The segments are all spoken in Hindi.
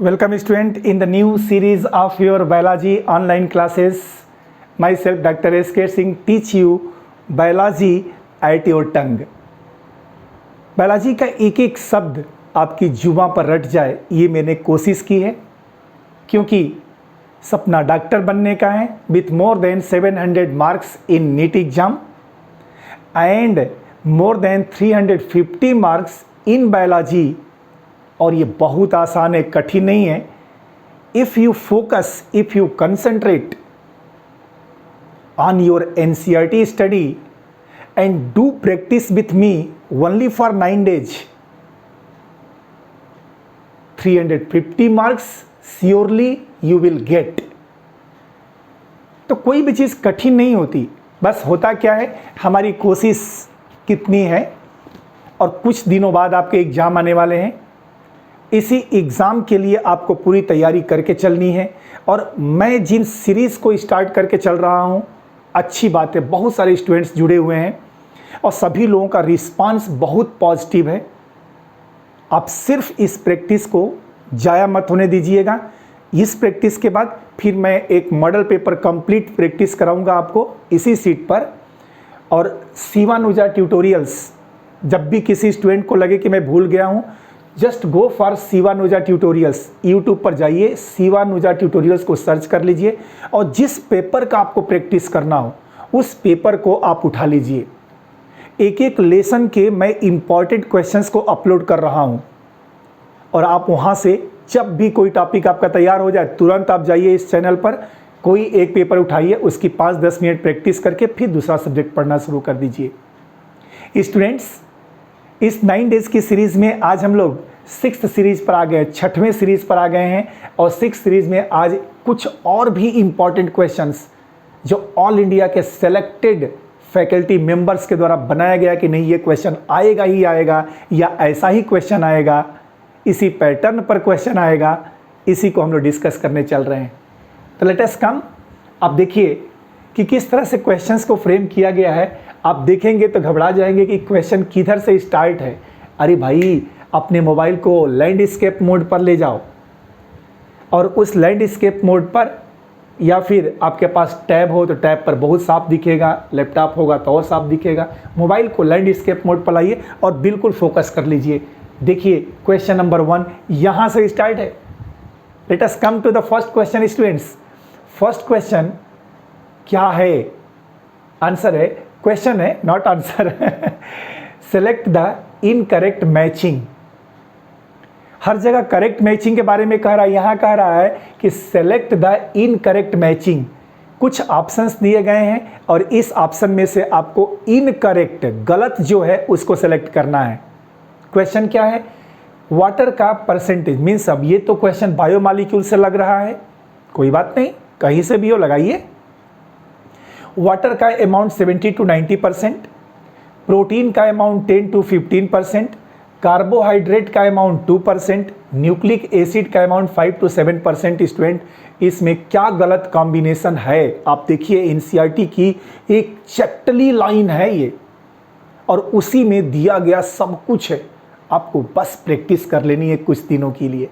Welcome student in the new series of your biology online classes. Myself Dr. S.K. Singh teach you biology at your tongue. Biology का एक एक शब्द आपकी जुबां पर रट जाए ये मैंने कोशिश की है, क्योंकि सपना डॉक्टर बनने का है with more than 700 marks in NEET exam and more than 350 marks in biology. और ये बहुत आसान है, कठिन नहीं है। If you focus, if you concentrate on your NCERT study and do practice with me only for 9 days, 350 marks surely you will get. तो कोई भी चीज़ कठिन नहीं होती, बस होता क्या है, हमारी कोशिश कितनी है। और कुछ दिनों बाद आपके एग्ज़ाम आने वाले हैं, इसी एग्ज़ाम के लिए आपको पूरी तैयारी करके चलनी है। और मैं जिन सीरीज़ को स्टार्ट करके चल रहा हूँ, अच्छी बात है, बहुत सारे स्टूडेंट्स जुड़े हुए हैं और सभी लोगों का रिस्पांस बहुत पॉजिटिव है। आप सिर्फ इस प्रैक्टिस को जाया मत होने दीजिएगा। इस प्रैक्टिस के बाद फिर मैं एक मॉडल पेपर कंप्लीट प्रैक्टिस कराऊंगा आपको इसी सीट पर। और शिवानुजा ट्यूटोरियल्स, जब भी किसी स्टूडेंट को लगे कि मैं भूल गया हूँ, just go for Shivanuja tutorials. YouTube पर जाइए, शिवानुजा ट्यूटोरियल्स को सर्च कर लीजिए और जिस पेपर का आपको प्रैक्टिस करना हो उस पेपर को आप उठा लीजिए। एक एक लेसन के मैं इम्पॉर्टेंट क्वेश्चंस को अपलोड कर रहा हूं और आप वहां से जब भी कोई टॉपिक आपका तैयार हो जाए तुरंत आप जाइए इस चैनल पर, कोई एक पेपर उठाइए, उसकी 5-10 मिनट प्रैक्टिस करके फिर दूसरा सब्जेक्ट पढ़ना शुरू कर दीजिए। स्टूडेंट्स, इस 9 days की सीरीज़ में आज हम लोग 6th सीरीज़ पर आ गए, 6वें सीरीज़ पर आ गए हैं। और 6th सीरीज़ में आज कुछ और भी इम्पॉर्टेंट क्वेश्चंस जो ऑल इंडिया के सेलेक्टेड फैकल्टी मेंबर्स के द्वारा बनाया गया कि नहीं ये क्वेश्चन आएगा ही आएगा या ऐसा ही क्वेश्चन आएगा, इसी पैटर्न पर क्वेश्चन आएगा, इसी को हम लोग डिस्कस करने चल रहे हैं। तो लेट अस कम। आप देखिए कि किस तरह से क्वेश्चंस को फ्रेम किया गया है। आप देखेंगे तो घबरा जाएंगे कि क्वेश्चन किधर से स्टार्ट है। अरे भाई, अपने मोबाइल को लैंडस्केप मोड पर ले जाओ और उस लैंडस्केप मोड पर, या फिर आपके पास टैब हो तो टैब पर बहुत साफ दिखेगा, लैपटॉप होगा तो और साफ दिखेगा। मोबाइल को लैंडस्केप मोड पर लाइए और बिल्कुल फोकस कर लीजिए। देखिए क्वेश्चन नंबर 1 यहाँ से स्टार्ट है। Let us come to the first question students. First question क्या है? आंसर है, क्वेश्चन है not answer. Select the incorrect matching. हर जगह करेक्ट मैचिंग के बारे में कह रहा है, यहां कह रहा है कि सेलेक्ट द इनकरेक्ट मैचिंग। कुछ ऑप्शंस दिए गए हैं और इस ऑप्शन में से आपको इनकरेक्ट, गलत जो है उसको सेलेक्ट करना है। क्वेश्चन क्या है? वाटर का परसेंटेज, मीन्स अब ये तो क्वेश्चन बायोमॉलिक्यूल से लग रहा है, कोई बात नहीं, कहीं से भी हो लगाइए। वाटर का अमाउंट 70 to 90%, प्रोटीन का अमाउंट 10 to 15%, कार्बोहाइड्रेट का अमाउंट 2%, न्यूक्लिक एसिड का अमाउंट 5 to 7%। स्टूडेंट, इसमें क्या गलत कॉम्बिनेशन है? आप देखिए NCERT की एक चटली लाइन है ये, और उसी में दिया गया सब कुछ है, आपको बस प्रैक्टिस कर लेनी है कुछ दिनों के लिए।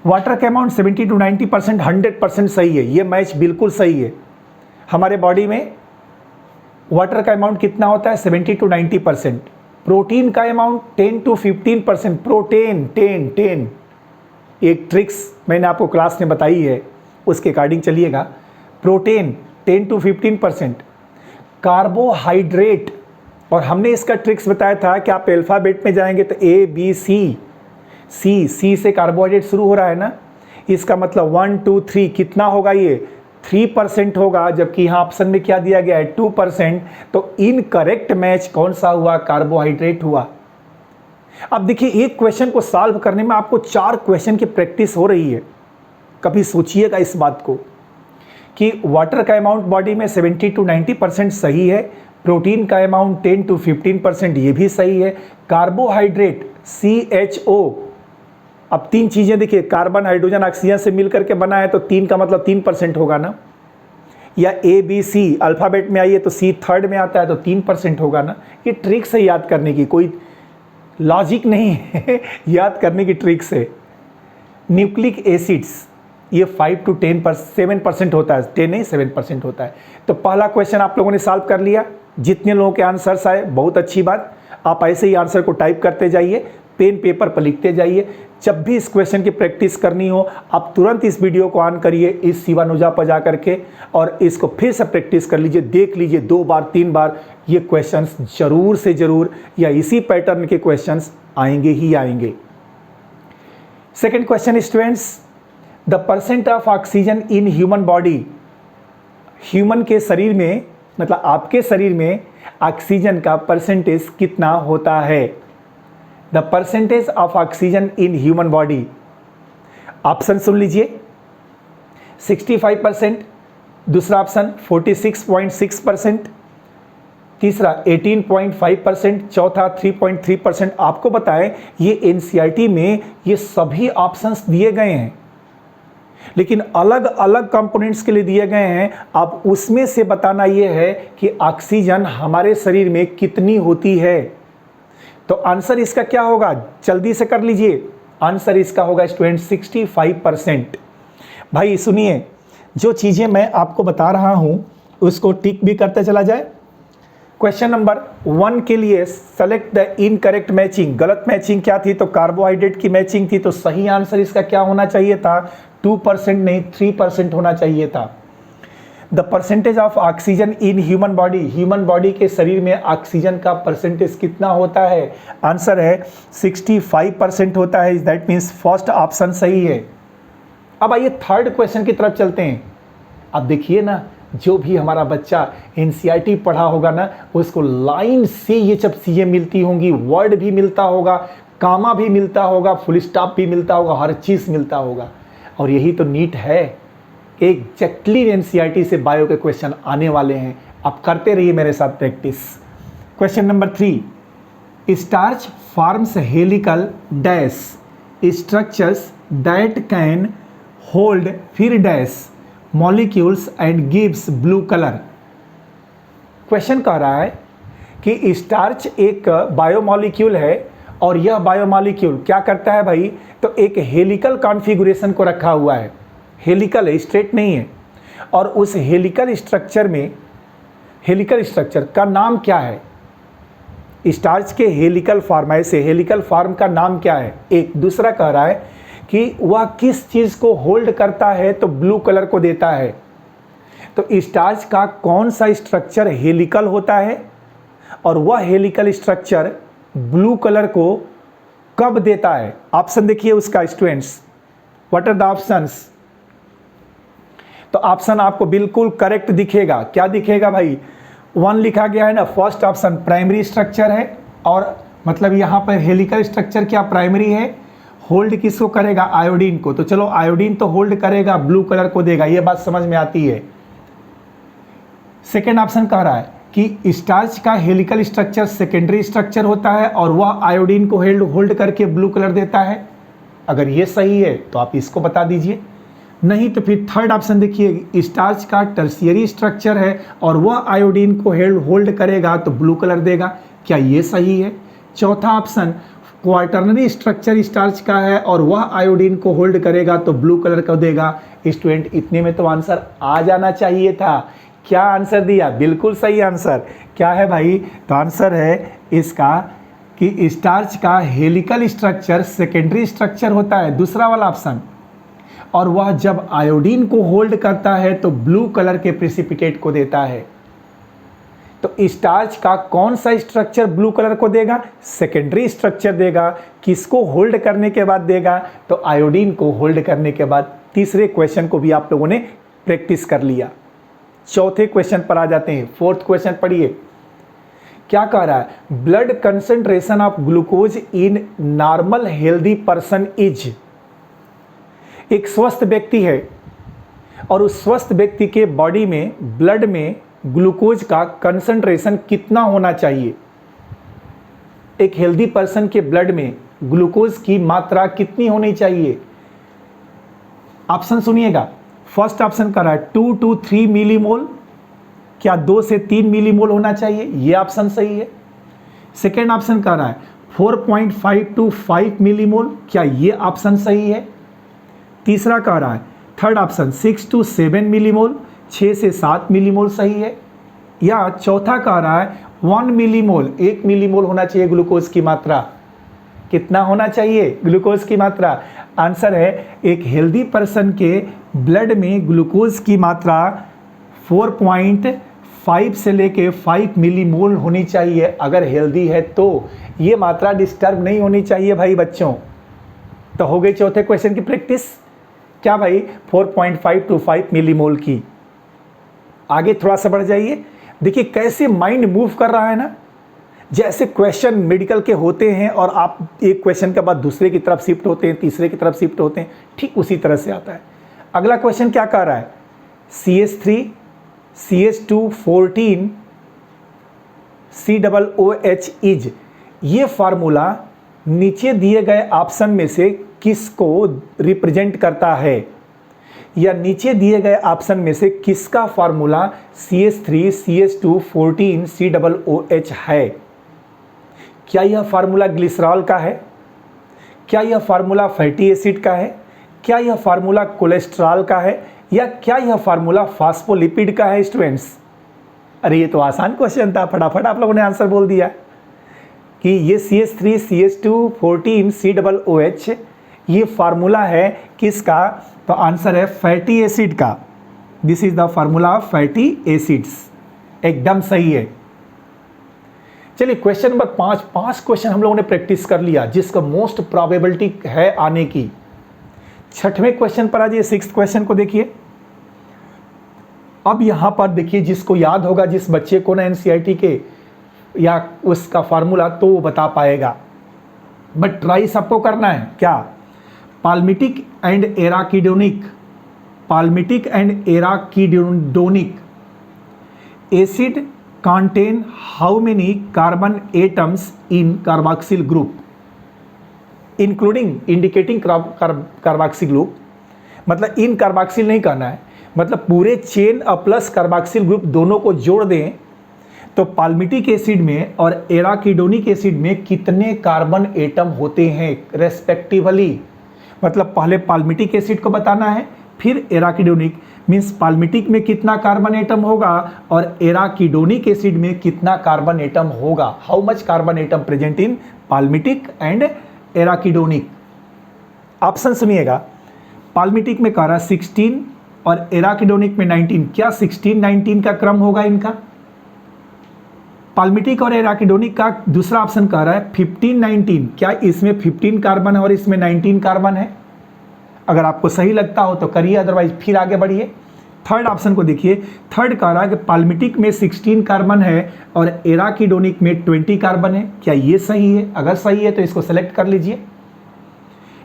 वाटर का अमाउंट 70 to 90%, 100% सही है, ये मैच बिल्कुल सही है। हमारे बॉडी में वाटर का अमाउंट कितना होता है? 70 to 90%। प्रोटीन का अमाउंट 10 to 15%। प्रोटीन 10। एक ट्रिक्स मैंने आपको क्लास में बताई है, उसके अकॉर्डिंग चलिएगा। Protein 10 to 15%। कार्बोहाइड्रेट, और हमने इसका ट्रिक्स बताया था कि आप अल्फ़ाबेट में जाएंगे तो ABC, सी से कार्बोहाइड्रेट शुरू हो रहा है ना, इसका मतलब 1 2 3 कितना होगा? ये 3% होगा, जबकि यहाँ ऑप्शन में क्या दिया गया है? 2%। तो इनकरेक्ट मैच कौन सा हुआ? कार्बोहाइड्रेट हुआ। अब देखिए, एक क्वेश्चन को सॉल्व करने में आपको 4 क्वेश्चन की प्रैक्टिस हो रही है। कभी सोचिएगा इस बात को कि वाटर का अमाउंट बॉडी में 70 to 90% सही है, प्रोटीन का अमाउंट 10 to 15% ये भी सही है, कार्बोहाइड्रेट CHO, अब 3 चीज़ें देखिए, कार्बन, हाइड्रोजन, ऑक्सीजन से मिलकर के बना है, तो 3 का मतलब 3% होगा ना। या ABC, अल्फ़ाबेट में आइए तो C थर्ड में आता है तो 3% होगा ना। ये ट्रिक्स है याद करने की, कोई लॉजिक नहीं है, याद करने की ट्रिक्स है। न्यूक्लिक एसिड्स ये 5 to 7% होता है, 10 नहीं 7% होता है। तो पहला क्वेश्चन आप लोगों ने सॉल्व कर लिया। जितने लोगों के आंसर्स आए बहुत अच्छी बात, आप ऐसे ही आंसर को टाइप करते जाइए, पेन पेपर पर लिखते जाइए। जब भी इस क्वेश्चन की प्रैक्टिस करनी हो आप तुरंत इस वीडियो को ऑन करिए इस शिवानुजा पर जा करके और इसको फिर से प्रैक्टिस कर लीजिए, देख लीजिए 2 बार 3 बार। ये क्वेश्चंस जरूर से जरूर या इसी पैटर्न के क्वेश्चंस आएंगे ही आएंगे। Second question students, the percent of oxygen in human body, human के शरीर में मतलब आपके शरीर में ऑक्सीजन का परसेंटेज कितना होता है। The percentage of oxygen in human body, option सुन लीजिए, 65%, दूसरा ऑप्शन 46.6%, तीसरा 18.5%, चौथा 3.3%। आपको बताएं ये एनसीईआरटी में ये सभी ऑप्शंस दिए गए हैं, लेकिन अलग अलग कंपोनेंट्स के लिए दिए गए हैं। अब उसमें से बताना ये है कि ऑक्सीजन हमारे शरीर में कितनी होती है। तो आंसर इसका क्या होगा, जल्दी से कर लीजिए। आंसर इसका होगा स्टूडेंट 65%। भाई सुनिए, जो चीज़ें मैं आपको बता रहा हूं उसको टिक भी करते चला जाए। क्वेश्चन नंबर 1 के लिए सेलेक्ट द इनकरेक्ट मैचिंग, गलत मैचिंग क्या थी, तो कार्बोहाइड्रेट की मैचिंग थी। तो सही आंसर इसका क्या होना चाहिए था, 2% नहीं 3% होना चाहिए था। The percentage of oxygen in human body, human body के शरीर में ऑक्सीजन का परसेंटेज कितना होता है, आंसर है 65% होता है। दैट मीन्स फर्स्ट ऑप्शन सही है। अब आइए थर्ड क्वेश्चन की तरफ चलते हैं। अब देखिए ना, जो भी हमारा बच्चा एनसीईआरटी पढ़ा होगा ना उसको लाइन से ये सब चीज़ें मिलती होंगी, वर्ड भी मिलता होगा, कामा भी मिलता होगा, फुल स्टॉप भी मिलता होगा, हर चीज़ मिलता होगा। और यही तो नीट है, एग्जैक्टली एनसीईआरटी से बायो के क्वेश्चन आने वाले हैं। आप करते रहिए मेरे साथ practice. Question number 3, starch forms helical dash structures that can hold फिर dash molecules and gives blue colour. Question कह रहा है कि स्टार्च एक बायोमॉलिक्यूल है और यह बायोमॉलिक्यूल क्या करता है भाई, तो एक हेलिकल कॉन्फ़िगरेशन को रखा हुआ है। हेलिकल है, स्ट्रेट नहीं है। और उस हेलिकल स्ट्रक्चर में, हेलिकल स्ट्रक्चर का नाम क्या है, स्टार्च के हेलिकल फॉर्म, ऐसे हेलिकल फॉर्म का नाम क्या है। एक दूसरा कह रहा है कि वह किस चीज़ को होल्ड करता है, तो ब्लू कलर को देता है। तो स्टार्च का कौन सा स्ट्रक्चर हेलिकल होता है और वह हेलिकल स्ट्रक्चर ब्लू कलर को कब देता है। ऑप्शन देखिए उसका students, what are the options. तो ऑप्शन आपको बिल्कुल करेक्ट दिखेगा। क्या दिखेगा भाई, 1 लिखा गया है ना, फर्स्ट ऑप्शन प्राइमरी स्ट्रक्चर है। और मतलब यहाँ पर हेलिकल स्ट्रक्चर क्या प्राइमरी है, होल्ड किसको करेगा, आयोडीन को। तो चलो आयोडीन तो होल्ड करेगा, ब्लू कलर को देगा, ये बात समझ में आती है। सेकेंड ऑप्शन कह रहा है कि स्टार्च का हेलिकल स्ट्रक्चर सेकेंडरी स्ट्रक्चर होता है और वह आयोडीन को होल्ड करके ब्लू कलर देता है। अगर ये सही है तो आप इसको बता दीजिए, नहीं तो फिर थर्ड ऑप्शन देखिए, स्टार्च का टर्शियरी स्ट्रक्चर है और वह आयोडीन को होल्ड करेगा तो ब्लू कलर देगा। क्या ये सही है। चौथा ऑप्शन क्वार्टरनरी स्ट्रक्चर स्टार्च का है और वह आयोडीन को होल्ड करेगा तो ब्लू कलर को देगा। स्टूडेंट इतने में तो आंसर आ जाना चाहिए था। क्या आंसर दिया, बिल्कुल सही आंसर। क्या है भाई, तो आंसर है इसका कि स्टार्च का हेलिकल स्ट्रक्चर सेकेंडरी स्ट्रक्चर होता है, दूसरा वाला ऑप्शन। और वह जब आयोडीन को होल्ड करता है तो ब्लू कलर के प्रेसिपिटेट को देता है। तो स्टार्च का कौन सा स्ट्रक्चर ब्लू कलर को देगा, सेकेंडरी स्ट्रक्चर देगा। किसको होल्ड करने के बाद देगा, तो आयोडीन को होल्ड करने के बाद। तीसरे क्वेश्चन को भी आप लोगों ने प्रैक्टिस कर लिया। चौथे क्वेश्चन पर आ जाते हैं। फोर्थ क्वेश्चन पढ़िए, क्या कह रहा है, blood concentration of glucose in normal healthy person is. एक स्वस्थ व्यक्ति है और उस स्वस्थ व्यक्ति के बॉडी में, ब्लड में ग्लूकोज का कंसंट्रेशन कितना होना चाहिए। एक हेल्दी पर्सन के ब्लड में ग्लूकोज की मात्रा कितनी होनी चाहिए। ऑप्शन सुनिएगा, फर्स्ट ऑप्शन कर रहा है 2 to 3 मिलीमोल, क्या 2 से 3 मिलीमोल होना चाहिए, ये ऑप्शन सही है। सेकेंड ऑप्शन कर रहा है 4.5 to 5 मिलीमोल, क्या ये ऑप्शन सही है। तीसरा कह रहा है, थर्ड ऑप्शन 6 to 7 मिलीमोल, 6 से 7 मिलीमोल सही है। या चौथा कह रहा है 1 मिलीमोल, 1 मिलीमोल होना चाहिए ग्लूकोज की मात्रा। कितना होना चाहिए ग्लूकोज की मात्रा? आंसर है एक हेल्दी पर्सन के ब्लड में ग्लूकोज की मात्रा 4.5 से लेके 5 मिलीमोल होनी चाहिए अगर हेल्दी है तो। ये मात्रा डिस्टर्ब नहीं होनी चाहिए भाई बच्चों। तो हो गई चौथे क्वेश्चन की प्रैक्टिस। क्या भाई? 4.5 to 5 मिलीमोल की। आगे थोड़ा सा बढ़ जाइए, देखिए कैसे माइंड मूव कर रहा है ना। जैसे क्वेश्चन मेडिकल के होते हैं और आप एक क्वेश्चन के बाद दूसरे की तरफ शिफ्ट होते हैं, तीसरे की तरफ शिफ्ट होते हैं, ठीक उसी तरह से आता है। अगला क्वेश्चन क्या कह रहा है? CH3 CH2 14 COOH इज, ये फार्मूला नीचे दिए गए ऑप्शन में से किसको रिप्रेजेंट करता है? या नीचे दिए गए ऑप्शन में से किसका फार्मूला CH3 CH2 14 COOH है? क्या यह फार्मूला ग्लिसरॉल का है? क्या यह फार्मूला फैटी एसिड का है? क्या यह फार्मूला कोलेस्ट्रॉल का है? या क्या यह फार्मूला फास्फोलिपिड का है स्टूडेंट्स? अरे ये तो आसान क्वेश्चन था, फटाफट आप लोगों ने आंसर बोल दिया कि ये CH3 CH2 14 COOH ये फार्मूला है किसका? तो आंसर है फैटी एसिड का। This is the formula of fatty acids. एकदम सही है। चलिए क्वेश्चन नंबर 5 क्वेश्चन हम लोगों ने प्रैक्टिस कर लिया जिसका मोस्ट प्रोबेबिलिटी है आने की। छठवें क्वेश्चन पर आ जाइए, 6th क्वेश्चन को देखिए। अब यहां पर देखिए, जिसको याद होगा, जिस बच्चे को ना NCERT के या उसका फार्मूला, तो वो बता पाएगा, बट ट्राई सबको करना है। क्या? Palmitic and arachidonic acid contain how many carbon atoms in carboxyl group including indicating carboxyl group। मतलब इन कार्बोक्सिल नहीं कहना है, मतलब पूरे चेन प्लस कार्बोक्सिल ग्रुप दोनों को जोड़ दें तो पाल्मिटिक एसिड में और एराकिडोनिक एसिड में कितने कार्बन एटम होते हैं रेस्पेक्टिवली। मतलब पहले पाल्मिटिक एसिड को बताना है, फिर एराकिडोनिक, मीन्स पाल्मिटिक में कितना कार्बन एटम होगा और एराकिडोनिक एसिड में कितना कार्बन एटम होगा। How much carbon atom present in palmitic and arachidonic. Option सुनिएगा, पाल्मिटिक में कह रहा है 16 और एराकिडोनिक में 19। क्या 16-19 का क्रम होगा इनका? पाल्मिटिक और एराकिडोनिक का दूसरा ऑप्शन कह रहा है 15-19। क्या इसमें 15 कार्बन है और इसमें 19 कार्बन है? अगर आपको सही लगता हो तो करिए, अदरवाइज फिर आगे बढ़िए। थर्ड ऑप्शन को देखिए, थर्ड कह रहा है कि पाल्मिटिक में 16 कार्बन है और एराकिडोनिक में 20 कार्बन है। क्या ये सही है? अगर सही है तो इसको सेलेक्ट कर लीजिए,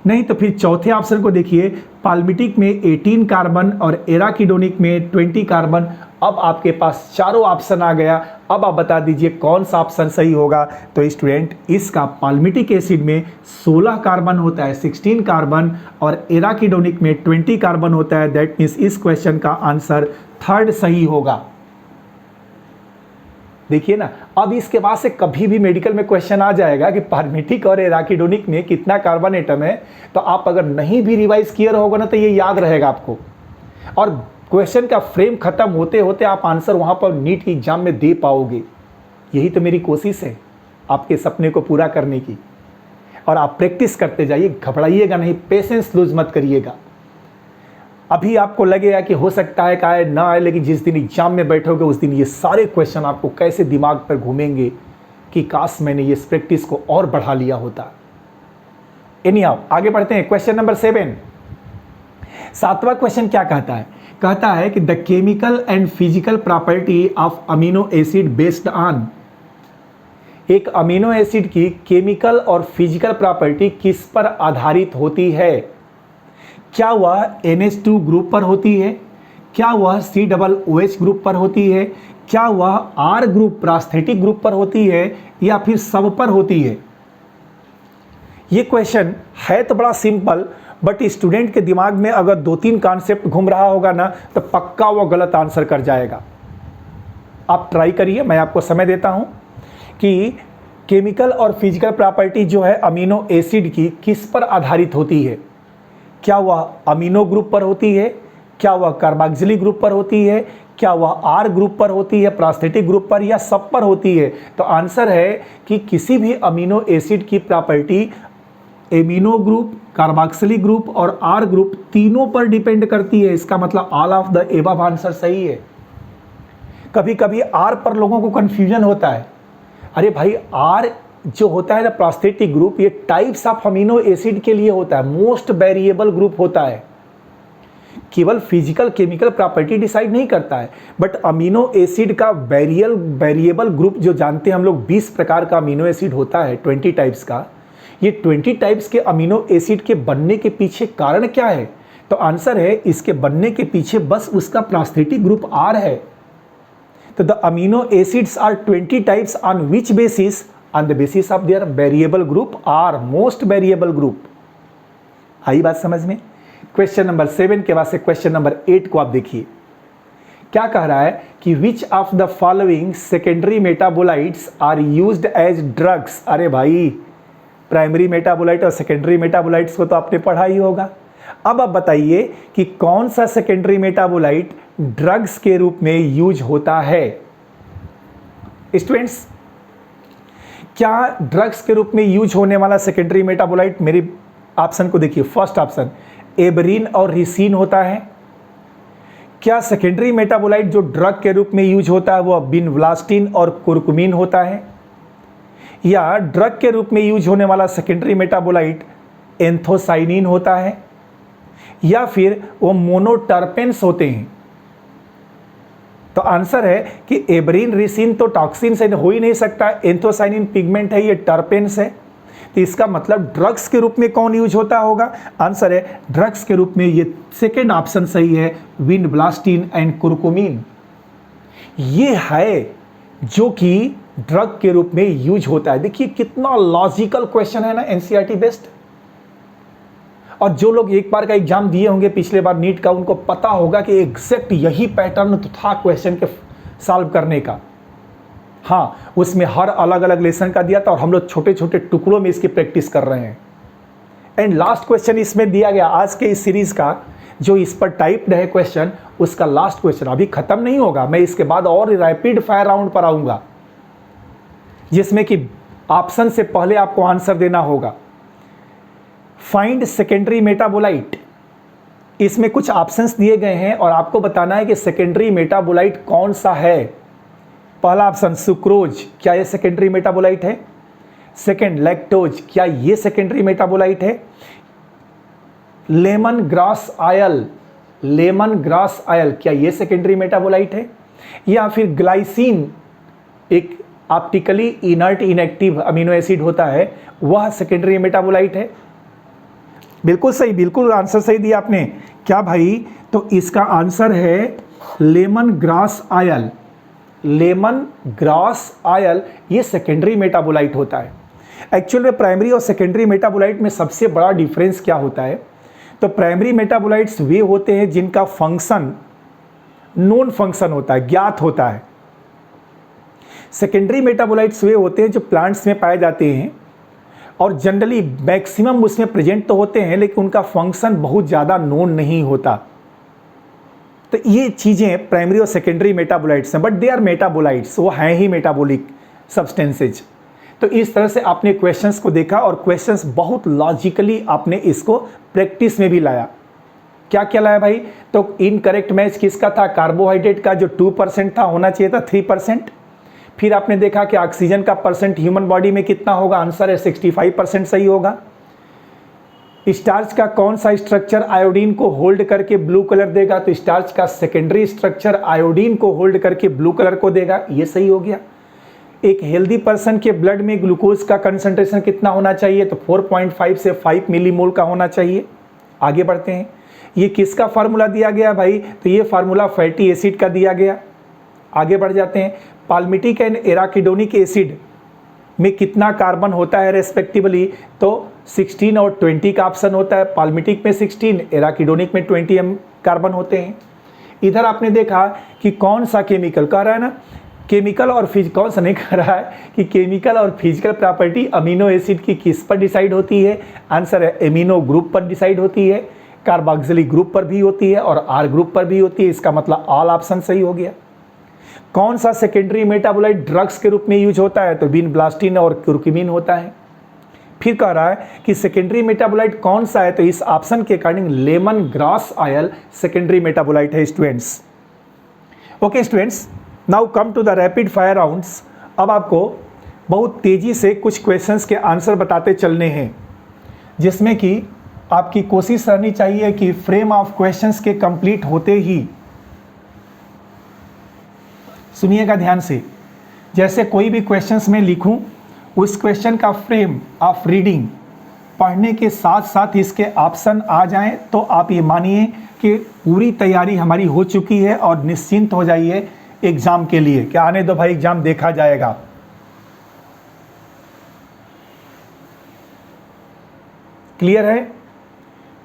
नहीं तो फिर चौथे ऑप्शन को देखिए, पाल्मिटिक में 18 कार्बन और एराकिडोनिक में 20 कार्बन। अब आपके पास चारों ऑप्शन आ गया। अब आप बता दीजिए कौन सा ऑप्शन सही होगा। तो स्टूडेंट, इसका पाल्मिटिक एसिड में 16 कार्बन होता है, 16 कार्बन, और एराकिडोनिक में 20 कार्बन होता है। दैट मीन्स इस क्वेश्चन का आंसर थर्ड सही होगा। देखिए ना, अब इसके बाद से कभी भी मेडिकल में क्वेश्चन आ जाएगा कि पाल्मिटिक और एराकिडोनिक में कितना कार्बन एटम है, तो आप अगर नहीं भी रिवाइज किया होगा ना तो ये याद रहेगा आपको, और क्वेश्चन का फ्रेम खत्म होते होते आप आंसर वहां पर नीट की एग्जाम में दे पाओगे। यही तो मेरी कोशिश है आपके सपने को पूरा करने की। और आप प्रैक्टिस करते जाइए, घबराइएगा नहीं, पेशेंस लूज मत करिएगा। अभी आपको लगेगा कि हो सकता है कि आए ना आए, लेकिन जिस दिन एग्जाम में बैठोगे उस दिन ये सारे क्वेश्चन आपको कैसे दिमाग पर घूमेंगे कि काश मैंने ये प्रैक्टिस को और बढ़ा लिया होता। एनीहाउ, आगे बढ़ते हैं। क्वेश्चन नंबर 7, 7वां क्वेश्चन क्या कहता है? कहता है कि the chemical and physical property of amino acid based on, एक अमीनो एसिड की केमिकल और फिजिकल प्रॉपर्टी किस पर आधारित होती है? क्या वह NH2 ग्रुप पर होती है? क्या वह COOH ग्रुप पर होती है? क्या वह R ग्रुप प्रास्थेटिक ग्रुप पर होती है, या फिर सब पर होती है? ये क्वेश्चन है तो बड़ा सिंपल, बट स्टूडेंट के दिमाग में अगर 2-3 कॉन्सेप्ट घूम रहा होगा ना तो पक्का वो गलत आंसर कर जाएगा। आप ट्राई करिए, मैं आपको समय देता हूं कि केमिकल और फिजिकल प्रॉपर्टी जो है अमीनो एसिड की किस पर आधारित होती है। क्या वह अमीनो ग्रुप पर होती है, क्या वह कार्बोक्सिलिक ग्रुप पर होती है, क्या वह आर ग्रुप पर होती है, प्रोस्थेटिक ग्रुप पर, या सब पर होती है? तो आंसर है कि किसी भी अमीनो एसिड की property amino group, carboxylic group और आर ग्रुप तीनों पर डिपेंड करती है। इसका मतलब all of the above answer सही है। कभी कभी आर पर लोगों को कंफ्यूजन होता है, अरे भाई आर जो होता है ना प्रोस्थेटिक ग्रुप, ये टाइप्स ऑफ अमीनो एसिड के लिए होता है, मोस्ट वेरिएबल ग्रुप होता है, केवल फिजिकल केमिकल प्रॉपर्टी डिसाइड नहीं करता है। बट अमीनो एसिड का वेरिएबल ग्रुप जो जानते हैं हम लोग, 20 प्रकार का अमीनो एसिड होता है, 20 टाइप्स का। ये 20 टाइप्स के अमीनो एसिड के बनने के पीछे कारण क्या है? तो आंसर है इसके बनने के पीछे बस उसका प्रोस्थेटिक ग्रुप आर है। तो the amino acids are 20 types on which basis? On the basis of their variable group R, most variable group. आई बात समझ में? क्वेश्चन नंबर 7 के बाद से क्वेश्चन नंबर 8 को आप देखिए, क्या कह रहा है कि which of the following secondary metabolites are used as drugs? अरे भाई प्राइमरी मेटाबोलाइट और सेकेंडरी मेटाबोलाइट्स को तो आपने पढ़ा ही होगा। अब आप बताइए कि कौन सा सेकेंडरी मेटाबोलाइट ड्रग्स के रूप में यूज होता है? स्टूडेंट्स, क्या ड्रग्स के रूप में यूज होने वाला सेकेंडरी मेटाबोलाइट, मेरे ऑप्शन को देखिए, फर्स्ट ऑप्शन एबरीन और रिसीन होता है। क्या सेकेंडरी मेटाबोलाइट जो ड्रग के रूप में यूज होता है वो विनब्लास्टिन और कुर्कुमिन होता है? या ड्रग के रूप में यूज होने वाला सेकेंडरी मेटाबोलाइट एंथोसाइनिन होता है? या फिर वो मोनोटर्पेंस होते हैं? तो आंसर है कि एबरीन रिसीन तो टॉक्सिन से हो ही नहीं सकता, एंथोसाइनिन पिगमेंट है, ये टर्पेंस है। तो इसका मतलब ड्रग्स के रूप में कौन यूज होता होगा? आंसर है ड्रग्स के रूप में ये सेकेंड ऑप्शन सही है, विनब्लास्टिन एंड कुर्कुमिन। ये है जो कि ड्रग के रूप में यूज होता है। देखिए कितना लॉजिकल क्वेश्चन है ना, एनसीईआरटी बेस्ड। और जो लोग एक बार का एग्जाम दिए होंगे पिछले बार नीट का, उनको पता होगा कि एग्जैक्ट यही पैटर्न तो था क्वेश्चन के सॉल्व करने का। हाँ, उसमें हर अलग अलग लेसन का दिया था और हम लोग छोटे छोटे टुकड़ों में इसकी प्रैक्टिस कर रहे हैं। एंड लास्ट क्वेश्चन इसमें दिया गया आज के इस सीरीज का, जो इस पर टाइप्ड है क्वेश्चन, उसका लास्ट क्वेश्चन अभी खत्म नहीं होगा। मैं इसके बाद और रैपिड फायर राउंड पर आऊंगा, जिसमें कि ऑप्शन से पहले आपको आंसर देना होगा। फाइंड सेकेंडरी मेटाबोलाइट, इसमें कुछ ऑप्शंस दिए गए हैं और आपको बताना है कि सेकेंडरी मेटाबोलाइट कौन सा है। पहला ऑप्शन सुक्रोज, क्या ये सेकेंडरी मेटाबोलाइट है? सेकेंड लैक्टोज, क्या ये सेकेंडरी मेटाबोलाइट है? Lemon grass oil, lemon grass oil, क्या ये सेकेंडरी मेटाबोलाइट है? या फिर ग्लाइसिन, एक optically inert inactive amino acid होता है, वह सेकेंडरी मेटाबोलाइट है? बिल्कुल सही, बिल्कुल आंसर सही दिया आपने। क्या भाई? तो इसका आंसर है lemon grass oil. Lemon grass oil ये सेकेंडरी मेटाबोलाइट होता है। एक्चुअल में प्राइमरी और सेकेंडरी मेटाबोलाइट में सबसे बड़ा डिफरेंस क्या होता है? तो प्राइमरी मेटाबोलाइट्स वे होते हैं जिनका फंक्शन नोन फंक्शन होता है, ज्ञात होता है। सेकेंडरी मेटाबोलाइट्स वे होते हैं जो प्लांट्स में पाए जाते हैं और जनरली मैक्सिमम उसमें प्रेजेंट तो होते हैं, लेकिन उनका फंक्शन बहुत ज़्यादा नोन नहीं होता। तो ये चीज़ें प्राइमरी और सेकेंडरी मेटाबोलाइट्स हैं, बट दे आर मेटाबोलाइट्स, वो हैं ही मेटाबॉलिक सब्सटेंसेज। तो इस तरह से आपने क्वेश्चंस को देखा और क्वेश्चंस बहुत लॉजिकली आपने इसको प्रैक्टिस में भी लाया। क्या क्या लाया भाई? तो इनकरेक्ट मैच किसका था? कार्बोहाइड्रेट का, जो 2% था, होना चाहिए था 3%। फिर आपने देखा कि ऑक्सीजन का परसेंट ह्यूमन बॉडी में कितना होगा? आंसर है 65% सही होगा। स्टार्च का कौन सा स्ट्रक्चर आयोडीन को होल्ड करके ब्लू कलर देगा? तो स्टार्च का सेकेंडरी स्ट्रक्चर आयोडीन को होल्ड करके ब्लू कलर को देगा, ये सही हो गया। एक हेल्दी पर्सन के ब्लड में ग्लूकोज का कंसंट्रेशन कितना होना चाहिए? तो 4.5 से 5 मिलीमोल का होना चाहिए। आगे बढ़ते हैं, ये किसका फार्मूला दिया गया भाई? तो ये फार्मूला फैटी एसिड का दिया गया। आगे बढ़ जाते हैं, पाल्मिटिक एंड एराकिडोनिक एसिड में कितना कार्बन होता है रेस्पेक्टिवली? तो 16 और 20 का ऑप्शन होता है। पाल्मिटिक में 16, एराकिडोनिक में 20 कार्बन होते हैं। इधर आपने देखा कि कौन सा केमिकल कह रहा है ना, केमिकल और कौन सा नहीं कह रहा है कि केमिकल और फिजिकल प्रॉपर्टी अमीनो एसिड की किस पर डिसाइड होती है? आंसर है एमिनो ग्रुप पर डिसाइड होती है। कार्बोक्सिलिक ग्रुप पर भी होती है और आर ग्रुप पर भी होती है, इसका मतलब ऑल ऑप्शन सही हो गया। कौन सा सेकेंडरी मेटाबोलाइट ड्रग्स के रूप में यूज होता है, तो विनब्लास्टिन और कुर्कुमिन होता है। फिर कह रहा है कि सेकेंडरी मेटाबोलाइट कौन सा है, तो इस ऑप्शन के according lemon grass oil secondary metabolite है students. Okay students, now come to the rapid fire rounds. अब आपको बहुत तेजी से कुछ क्वेश्चंस के आंसर बताते चलने हैं, जिसमें कि आपकी कोशिश रहनी चाहिए कि फ्रेम ऑफ क्वेश्चंस के कंप्लीट होते ही, सुनिएगा ध्यान से, जैसे कोई भी क्वेश्चंस मैं लिखूं उस क्वेश्चन का फ्रेम ऑफ रीडिंग पढ़ने के साथ साथ इसके ऑप्शन आ जाएं तो आप ये मानिए कि पूरी तैयारी हमारी हो चुकी है और निश्चिंत हो जाइए एग्जाम के लिए। क्या आने दो भाई, एग्जाम देखा जाएगा। क्लियर है?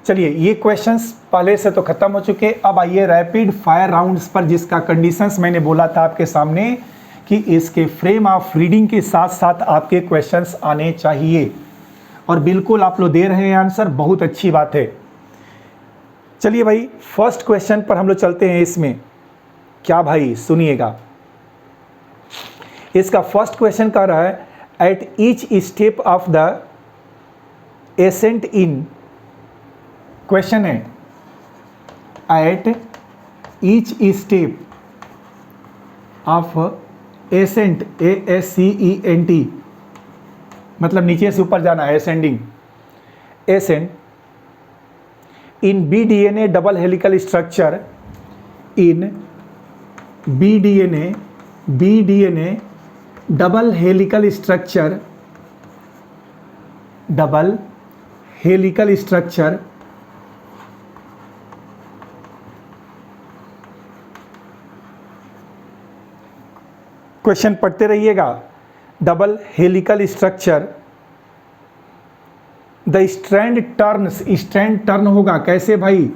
चलिए, ये क्वेश्चंस पहले से तो खत्म हो चुके। अब आइए रैपिड फायर राउंड्स पर, जिसका कंडीशंस मैंने बोला था आपके सामने कि इसके फ्रेम ऑफ रीडिंग के साथ साथ आपके क्वेश्चंस आने चाहिए, और बिल्कुल आप लोग दे रहे हैं आंसर, बहुत अच्छी बात है। चलिए भाई, फर्स्ट क्वेश्चन पर हम लोग चलते हैं। इसमें क्या भाई, सुनिएगा, इसका फर्स्ट क्वेश्चन कह रहा है at each step of the ascent in, question है at each step of ascent, ASCENT, मतलब नीचे से ऊपर जाना है, ascending, ascent in BDNA double helical structure, in BDNA double helical structure, double helical structure question पढ़ते रहिएगा। Double helical structure, the strand turns, strand turn होगा कैसे भाई,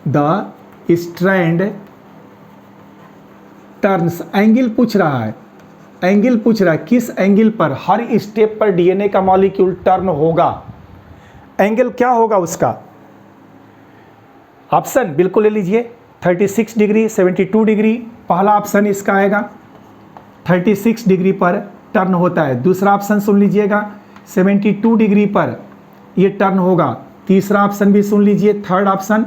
द स्ट्रैंड टर्न्स, एंगल पूछ रहा है, एंगल पूछ रहा है, किस एंगल पर, हर स्टेप पर DNA का मॉलिक्यूल टर्न होगा, एंगल क्या होगा उसका। ऑप्शन बिल्कुल ले लीजिए, 36 डिग्री, 72 डिग्री, पहला ऑप्शन इसका आएगा, 36 डिग्री पर टर्न होता है। दूसरा ऑप्शन सुन लीजिएगा, 72 डिग्री पर ये टर्न होगा। तीसरा ऑप्शन भी सुन लीजिए, थर्ड ऑप्शन,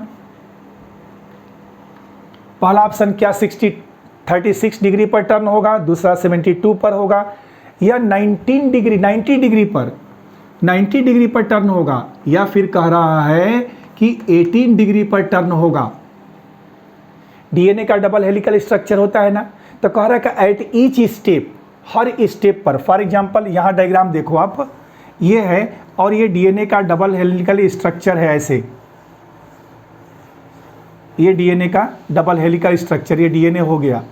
पहला ऑप्शन क्या 36 डिग्री पर टर्न होगा, दूसरा 72 पर होगा, या 90 डिग्री पर टर्न होगा, या फिर कह रहा है कि 18 डिग्री पर टर्न होगा। DNA का डबल हेलिकल स्ट्रक्चर होता है ना, तो कह रहा है कि एट ईच स्टेप, हर स्टेप पर, फॉर एग्जांपल यहाँ डायग्राम देखो आप, ये है और ये DNA का डबल हेलिकल स्ट्रक्चर है, ऐसे ये DNA का डबल हेलिकल स्ट्रक्चर, ये DNA हो गया।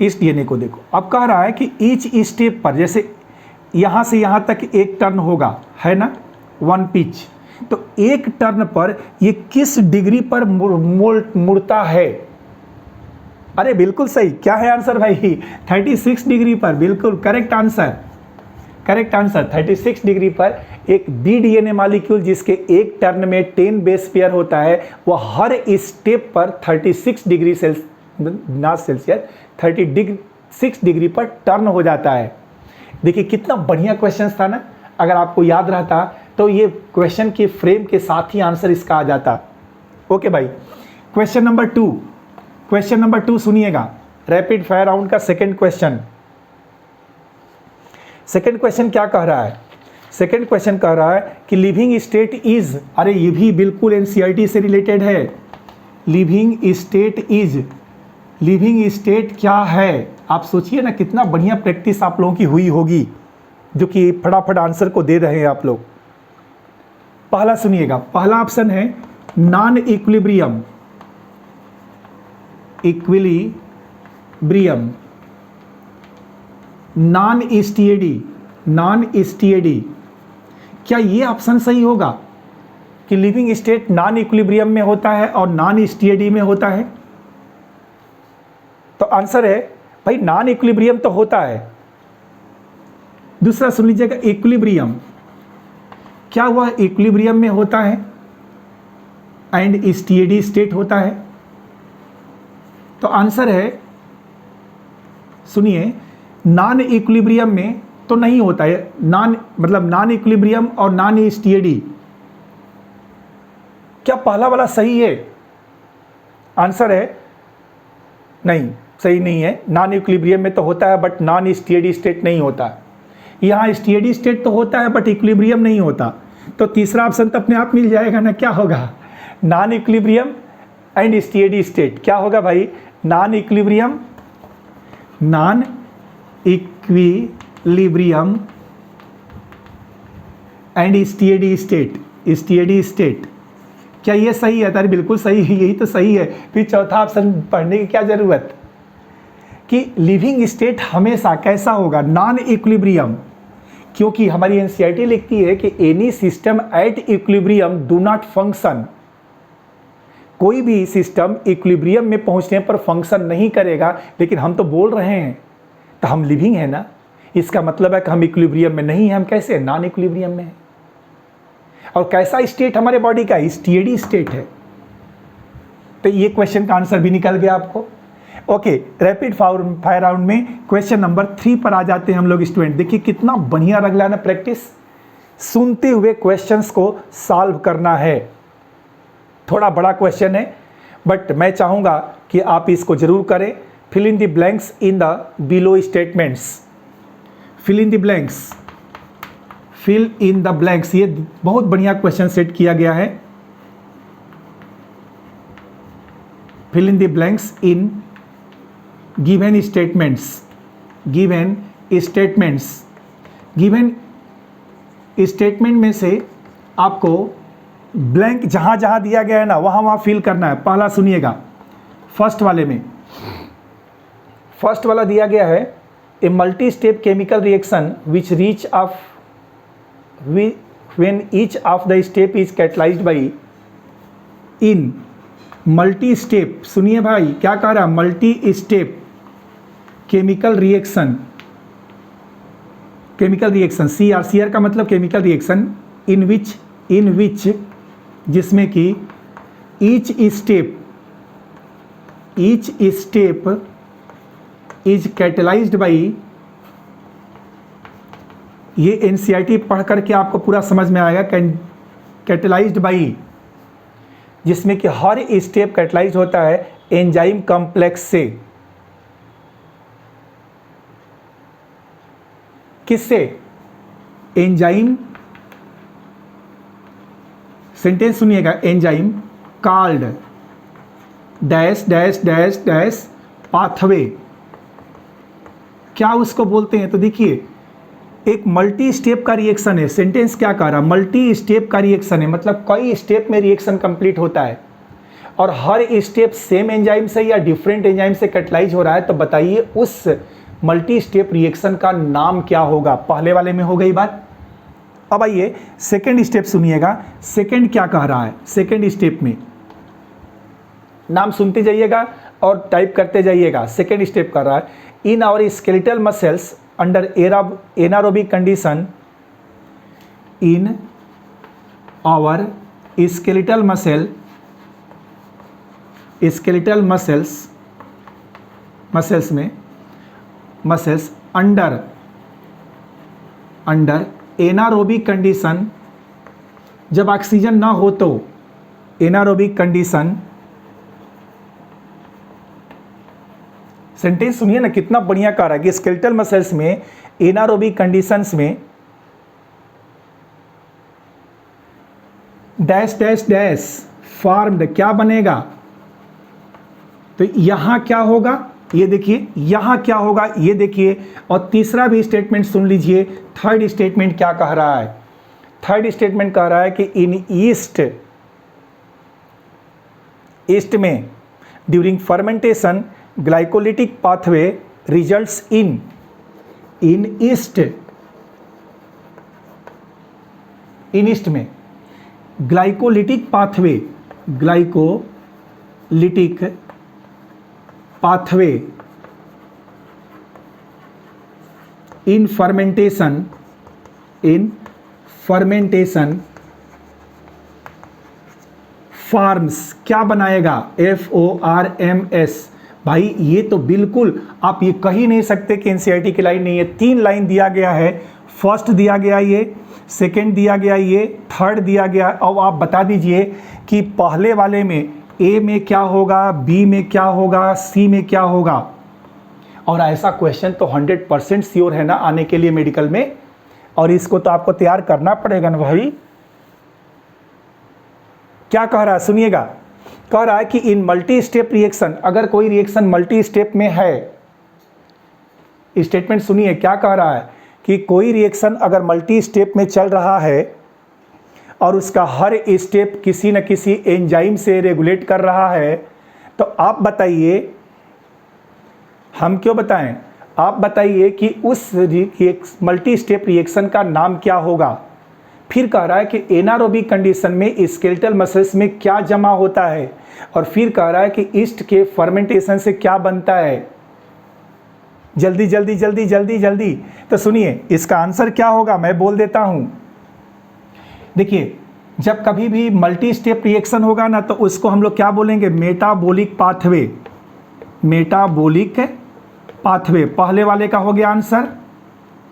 इस DNA को देखो, अब कह रहा है कि ईच स्टेप पर, जैसे यहाँ से यहाँ तक एक टर्न होगा, है ना, 1 पिच, तो एक टर्न पर ये किस डिग्री पर मुड़ता है। अरे बिल्कुल सही, क्या है आंसर भाई, 36 डिग्री पर, बिल्कुल correct answer, correct answer. 36 degree पर एक BDNA मॉलिक्यूल जिसके एक टर्न में 10 बेस पेयर होता है, वह हर स्टेप पर 36 डिग्री सेल्सियस 36 डिग्री पर टर्न हो जाता है। देखिए कितना बढ़िया क्वेश्चन था ना, अगर आपको याद रहता तो ये क्वेश्चन के फ्रेम के साथ ही आंसर इसका आ जाता। ओके भाई, क्वेश्चन नंबर 2 सुनिएगा, रैपिड फायर राउंड का सेकंड क्वेश्चन। सेकंड क्वेश्चन क्या कह रहा है, सेकंड क्वेश्चन कह रहा है कि लिविंग स्टेट इज, अरे ये भी बिल्कुल NCERT से रिलेटेड है। लिविंग स्टेट क्या है, आप सोचिए ना, कितना बढ़िया प्रैक्टिस आप लोगों की हुई होगी, जो कि फटाफट आंसर को दे रहे हैं आप लोग। पहला सुनिएगा, पहला ऑप्शन है नॉन इक्विलिब्रियम, नॉन स्टीएडी, क्या ये ऑप्शन सही होगा कि लिविंग स्टेट नॉन इक्विलिब्रियम में होता है और नॉन स्टीएडी में होता है? तो आंसर है भाई नॉन इक्विलिब्रियम तो होता है। दूसरा सुन लीजिएगा, क्या वह इक्विलिब्रियम में होता है एंड स्टेडी स्टेट होता है? तो आंसर है, सुनिए, नॉन इक्विलिब्रियम में तो नहीं होता है। नॉन इक्विलिब्रियम और नॉन स्टेडी, क्या पहला वाला सही है? आंसर है नहीं, सही नहीं है। नॉन इक्विलिब्रियम में तो होता है बट नॉन स्टेडी स्टेट नहीं होता। यहाँ स्टेडी स्टेट तो होता है बट इक्विलिब्रियम नहीं होता। तो तीसरा ऑप्शन तो अपने आप मिल जाएगा ना, क्या होगा? Non equilibrium and steady state. क्या होगा भाई? Non equilibrium and steady state. क्या ये सही है? अरे बिल्कुल सही है, यही तो सही है। फिर चौथा ऑप्शन पढ़ने की क्या जरूरत कि लिविंग स्टेट हमेशा कैसा होगा? नॉन इक्विलिब्रियम, क्योंकि हमारी एनसीईआरटी लिखती है कि any system at equilibrium do not function. कोई भी सिस्टम इक्विलिब्रियम में पहुंचने पर फंक्शन नहीं करेगा। लेकिन हम तो बोल रहे हैं, तो हम लिविंग है ना, इसका मतलब है कि हम इक्विलिब्रियम में नहीं हैं। हम कैसे? नॉन इक्विलिब्रियम में हैं। और कैसा स्टेट हमारे बॉडी का? स्टेडी स्टेट है। तो ये क्वेश्चन का आंसर भी निकल गया आपको। ओके, रैपिड फायर राउंड में क्वेश्चन नंबर 3 पर आ जाते हैं हम लोग स्टूडेंट। देखिए कितना बढ़िया लग रहा है ना प्रैक्टिस। सुनते हुए क्वेश्चंस को सॉल्व करना है। थोड़ा बड़ा क्वेश्चन है बट मैं चाहूँगा कि आप इसको जरूर करें। Fill in the blanks in the below statements. Fill in the blanks. ये बहुत बढ़िया क्वेश्चन सेट किया गया है। Fill in the blanks in given statements. Given statement में से आपको ब्लैंक जहाँ जहाँ दिया गया है ना, वहाँ वहाँ फिल करना है। पहला सुनिएगा, फर्स्ट वाले में, फर्स्ट वाला दिया गया है, a multi step chemical reaction which reach of when each of the step is catalyzed by in multi step. सुनिए भाई क्या कह रहा है? Multi step chemical reaction CR का मतलब केमिकल रिएक्शन इन विच जिसमें कि each step is catalysed by. ये एनसीईआरटी पढ़ करके आपको पूरा समझ में आएगा। कैटेलाइज्ड बाई, जिसमें कि हर स्टेप कैटेलाइज होता है एंजाइम कॉम्प्लेक्स से। किससे? एंजाइम। सेंटेंस सुनिएगा, enzyme called dash dash dash dash pathway. क्या उसको बोलते हैं? तो देखिए, एक मल्टी स्टेप का रिएक्शन है। सेंटेंस क्या कह रहा है? मल्टी स्टेप का रिएक्शन है, मतलब कई स्टेप में रिएक्शन कंप्लीट होता है और हर स्टेप सेम एंजाइम से या डिफरेंट एंजाइम से कैटेलाइज हो रहा है। तो बताइए उस मल्टी स्टेप रिएक्शन का नाम क्या होगा? पहले वाले में हो गई बात। अब आइए सेकेंड स्टेप सुनिएगा। सेकेंड क्या कह रहा है? सेकेंड स्टेप में नाम सुनते जाइएगा और टाइप करते जाइएगा। सेकेंड स्टेप कर रहा है, in our skeletal muscles under anaerobic condition, in our skeletal muscles में muscles under anaerobic condition, जब ऑक्सीजन ना हो तो anaerobic condition। सेंटेंस सुनिए ना, कितना बढ़िया कह रहा है कि स्केलेटल मसल्स में एनारोबिक कंडीशंस में डैश डैश डैश फॉर्म्ड क्या बनेगा? तो यहां क्या होगा? ये देखिए यहां क्या होगा, ये देखिए। और तीसरा भी स्टेटमेंट सुन लीजिए। थर्ड स्टेटमेंट क्या कह रहा है? थर्ड स्टेटमेंट कह रहा है कि इन ईस्ट में during fermentation glycolytic pathway results in yeast में glycolytic pathway in fermentation forms क्या बनाएगा, FORMS। भाई ये तो बिल्कुल आप ये कह ही नहीं सकते कि एनसीईआरटी की लाइन नहीं है। 3 लाइन दिया गया है, फर्स्ट दिया गया ये, सेकंड दिया गया ये, थर्ड दिया गया। अब आप बता दीजिए कि पहले वाले में ए में क्या होगा, बी में क्या होगा, सी में क्या होगा। और ऐसा क्वेश्चन तो 100% श्योर है ना आने के लिए मेडिकल में, और इसको तो आपको तैयार करना पड़ेगा ना भाई। क्या कह रहा है सुनिएगा, कह रहा है कि इन मल्टी स्टेप रिएक्शन, अगर कोई रिएक्शन मल्टी स्टेप में है, स्टेटमेंट सुनिए क्या कह रहा है कि कोई रिएक्शन अगर मल्टी स्टेप में चल रहा है और उसका हर स्टेप किसी न किसी एंजाइम से रेगुलेट कर रहा है, तो आप बताइए, हम क्यों बताएं, आप बताइए कि उस मल्टी स्टेप रिएक्शन का नाम क्या होगा। फिर कह रहा है कि एनारोबिक कंडीशन में स्केलेटल मसल्स में क्या जमा होता है, और फिर कह रहा है कि ईस्ट के फर्मेंटेशन से क्या बनता है। जल्दी जल्दी जल्दी जल्दी जल्दी, तो सुनिए इसका आंसर क्या होगा, मैं बोल देता हूं। देखिए जब कभी भी मल्टी स्टेप रिएक्शन होगा ना, तो उसको हम लोग क्या बोलेंगे, मेटाबॉलिक पाथवे। मेटाबॉलिक पाथवे, पहले वाले का हो गया आंसर,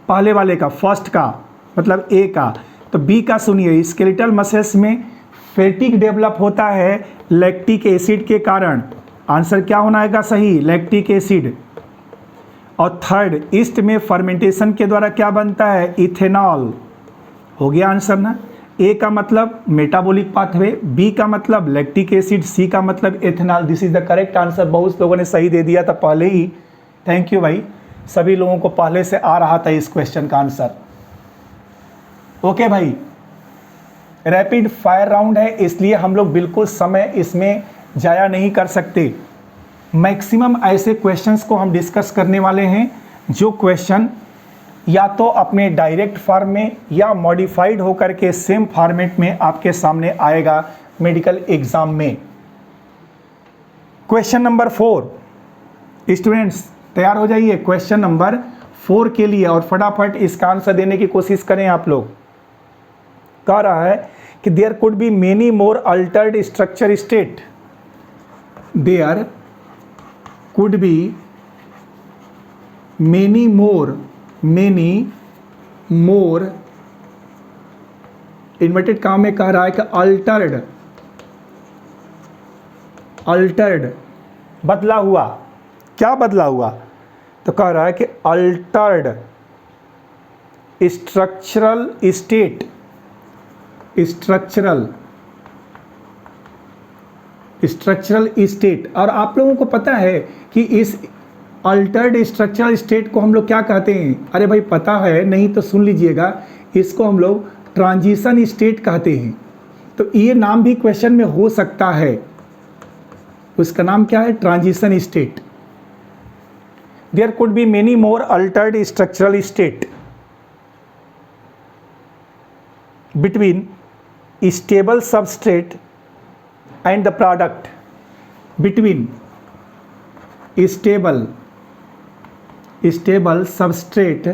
पहले वाले का, फर्स्ट का मतलब ए का। तो बी का सुनिए, स्केलेटल मसल्स में फैटिग डेवलप होता है लैक्टिक एसिड के कारण, आंसर क्या होना है सही, लैक्टिक एसिड। और थर्ड, ईस्ट में फर्मेंटेशन के द्वारा क्या बनता है, इथेनॉल। हो गया आंसर ना। ए का मतलब मेटाबॉलिक पाथवे, बी का मतलब लैक्टिक एसिड, सी का मतलब ethanol. This is the correct answer. बहुत लोगों ने सही दे दिया था पहले ही, थैंक यू भाई, सभी लोगों को पहले से आ रहा था इस क्वेश्चन का आंसर। ओके भाई, रैपिड फायर राउंड है, इसलिए हम लोग बिल्कुल समय इसमें जाया नहीं कर सकते। मैक्सिमम ऐसे क्वेश्चंस को हम डिस्कस करने वाले हैं जो क्वेश्चन या तो अपने डायरेक्ट फॉर्म में या मॉडिफाइड होकर के सेम फॉर्मेट में आपके सामने आएगा मेडिकल एग्जाम में। क्वेश्चन नंबर 4, स्टूडेंट्स तैयार हो जाइए क्वेश्चन नंबर 4 के लिए, और फटाफट इसका आंसर देने की कोशिश करें आप लोग। कह रहा है कि there could be many more altered structure state, there could be many more inverted काम में कह रहा है कि अल्टर्ड बदला हुआ, क्या बदला हुआ, तो कह रहा है कि अल्टर्ड स्ट्रक्चरल स्टेट। और आप लोगों को पता है कि इस अल्टर्ड स्ट्रक्चरल स्टेट को हम लोग क्या कहते हैं, अरे भाई पता है नहीं तो सुन लीजिएगा, इसको हम लोग ट्रांजिशन स्टेट कहते हैं। तो ये नाम भी क्वेश्चन में हो सकता है, उसका नाम क्या है, transition state. There could be many more altered structural state between stable substrate and the product, between stable substrate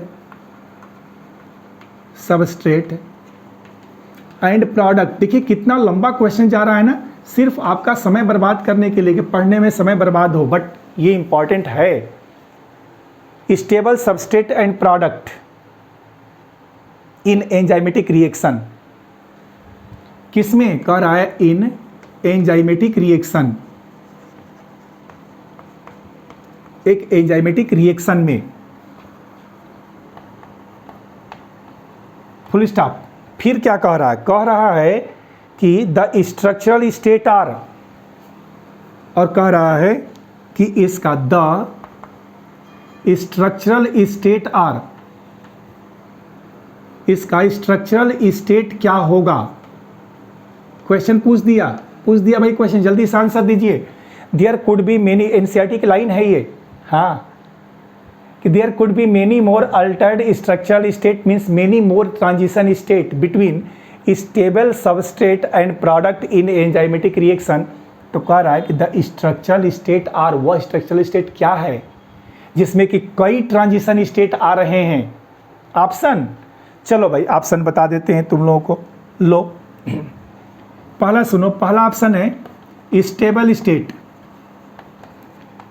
and product. देखिए कितना लंबा क्वेश्चन जा रहा है ना, सिर्फ आपका समय बर्बाद करने के लिए कि पढ़ने में समय बर्बाद हो, बट ये इंपॉर्टेंट है। Stable substrate and product in enzymatic reaction, किसमें कह रहा है, इन एंजाइमेटिक रिएक्शन, एक एंजाइमेटिक रिएक्शन में, फुल स्टॉप। फिर क्या कह रहा है, कह रहा है कि द स्ट्रक्चरल स्टेट आर, और कह रहा है कि इसका द स्ट्रक्चरल स्टेट आर, इसका स्ट्रक्चरल स्टेट क्या होगा। क्वेश्चन पूछ दिया भाई, क्वेश्चन जल्दी से आंसर दीजिए। There could be many, NCERT की लाइन है ये, हाँ, कि there could be many more altered structural state means many more transition state between stable substrate and product in enzymatic reaction. तो कह रहा है कि द स्ट्रक्चरल स्टेट आर, वह स्ट्रक्चरल स्टेट क्या है जिसमें कि कई ट्रांजिशन स्टेट आ रहे हैं। ऑप्शन चलो भाई ऑप्शन बता देते हैं तुम लोगों को। लो पहला सुनो, पहला ऑप्शन है स्टेबल स्टेट,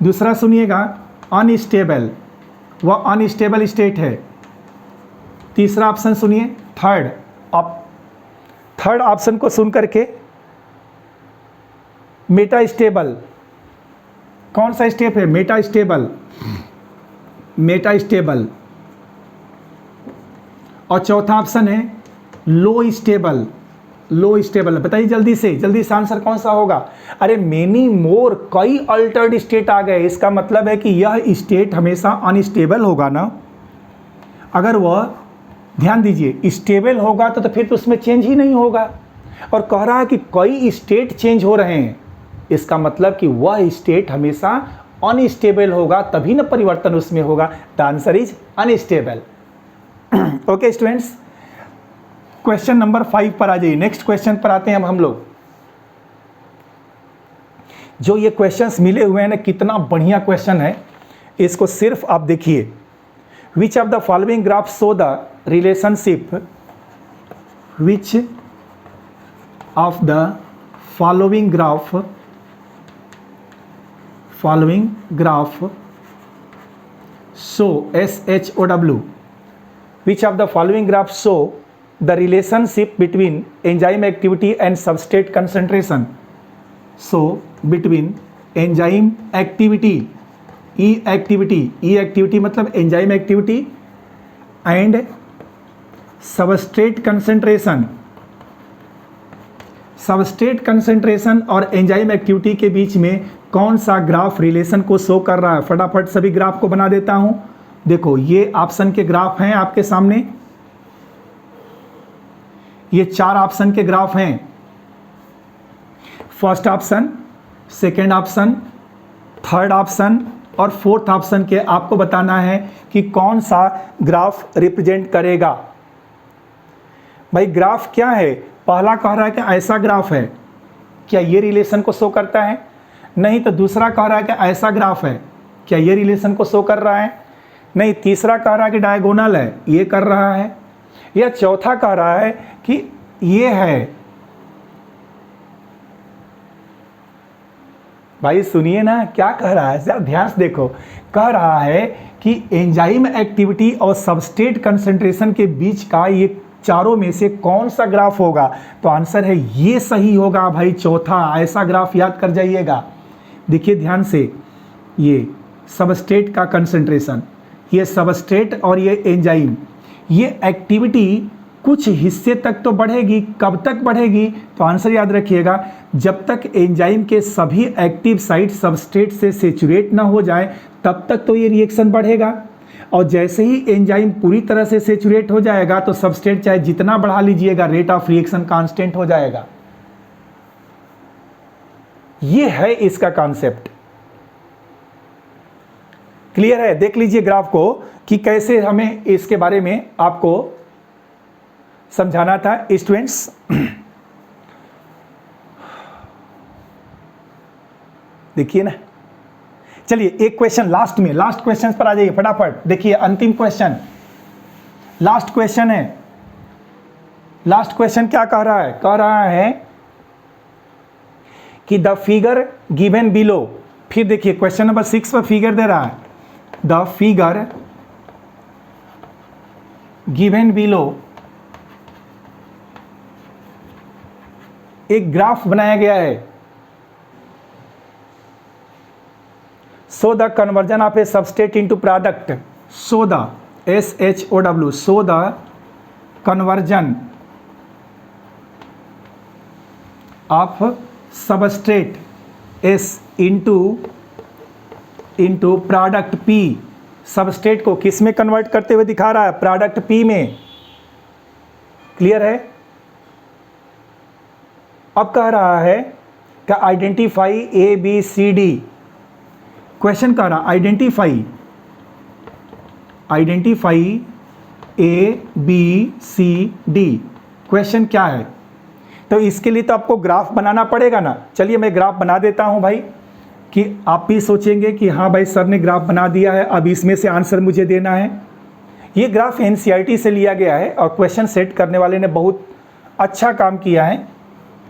दूसरा सुनिएगा अनस्टेबल, वह अनस्टेबल स्टेट है। तीसरा ऑप्शन सुनिए थर्ड। अब थर्ड ऑप्शन को सुन करके मेटा स्टेबल, कौन सा स्टेप है? Meta stable, Meta stable. और चौथा ऑप्शन है लो स्टेबल, लो स्टेबल। बताइए जल्दी से आंसर कौन सा होगा? अरे मेनी मोर, कई अल्टर्ड स्टेट आ गए, इसका मतलब है कि यह स्टेट हमेशा अनस्टेबल होगा ना। अगर वह, ध्यान दीजिए, स्टेबल होगा तो फिर तो उसमें चेंज ही नहीं होगा। और कह रहा है कि कई स्टेट चेंज हो रहे हैं, इसका मतलब कि वह स्टेट हमेशा अनस्टेबल होगा, तभी ना परिवर्तन उसमें होगा। The answer is unstable. Okay students, question number 5 पर आ जाइए। नेक्स्ट क्वेश्चन पर आते हैं अब हम लोग। जो ये क्वेश्चंस मिले हुए हैं ना, कितना बढ़िया क्वेश्चन है, इसको सिर्फ आप देखिए। विच of the following graph show the relationship, which of the following graph show, SHOW, which of the following graphs show the relationship between enzyme activity and substrate concentration? So between enzyme activity, E activity मतलब enzyme activity and substrate concentration, substrate concentration और एंजाइम एक्टिविटी के बीच में कौन सा ग्राफ रिलेशन को शो कर रहा है? फटाफट सभी ग्राफ को बना देता हूं। देखो ये ऑप्शन के ग्राफ हैं आपके सामने, ये 4 ऑप्शन के ग्राफ हैं। First option, second option, third option और फोर्थ ऑप्शन के आपको बताना है कि कौन सा ग्राफ रिप्रेजेंट करेगा। भाई ग्राफ क्या है? पहला कह रहा है कि ऐसा ग्राफ है, क्या ये रिलेशन को शो करता है? नहीं। तो दूसरा कह रहा है कि ऐसा ग्राफ है, क्या ये रिलेशन को शो कर रहा है? नहीं। तीसरा कह रहा है कि डायगोनल है, ये कर रहा है। या चौथा कह रहा है कि ये है। भाई सुनिए ना क्या कह रहा है, जरा ध्यान से देखो। कह रहा है कि एंजाइम एक्टिविटी और सबस्ट्रेट कंसंट्रेशन के बीच का ये चारों में से कौन सा ग्राफ होगा? तो आंसर है ये सही होगा भाई, चौथा। ऐसा ग्राफ याद कर जाइएगा। देखिए ध्यान से, ये सबस्ट्रेट का कंसंट्रेशन, ये सबस्ट्रेट और ये एंजाइम, ये एक्टिविटी कुछ हिस्से तक तो बढ़ेगी। कब तक बढ़ेगी? तो आंसर याद रखिएगा, जब तक एंजाइम के सभी एक्टिव साइट सबस्ट्रेट से सेचुरेट ना हो जाए तब तक तो ये रिएक्शन बढ़ेगा। और जैसे ही एंजाइम पूरी तरह से सेचुरेट हो जाएगा तो सबस्ट्रेट चाहे जितना बढ़ा लीजिएगा, रेट ऑफ रिएक्शन कांस्टेंट हो जाएगा। ये है इसका कॉन्सेप्ट। क्लियर है? देख लीजिए ग्राफ को कि कैसे हमें इसके बारे में आपको समझाना था स्टूडेंट्स। देखिए ना, चलिए एक क्वेश्चन लास्ट में, लास्ट क्वेश्चन पर आ जाइए फटाफट। देखिए अंतिम क्वेश्चन, लास्ट क्वेश्चन है। लास्ट क्वेश्चन क्या कह रहा है? कह रहा है कि द फिगर गिवन बिलो, फिर देखिए क्वेश्चन नंबर 6 पर फिगर दे रहा है, द फिगर गिवन बिलो, एक ग्राफ बनाया गया है। Show the conversion of A substrate into product, show the SHOW, show the conversion of substrate S into product P। Substrate को किस में कन्वर्ट करते हुए दिखा रहा है? प्रोडक्ट P में। क्लियर है? अब कह रहा है कि आइडेंटिफाई ABCD। क्वेश्चन कह रहा आइडेंटिफाई ABCD। क्वेश्चन क्या है? तो इसके लिए तो आपको ग्राफ बनाना पड़ेगा ना। चलिए मैं ग्राफ बना देता हूं भाई, कि आप भी सोचेंगे कि हाँ भाई सर ने ग्राफ बना दिया है, अब इसमें से आंसर मुझे देना है। ये ग्राफ एनसीईआरटी से लिया गया है और क्वेश्चन सेट करने वाले ने बहुत अच्छा काम किया है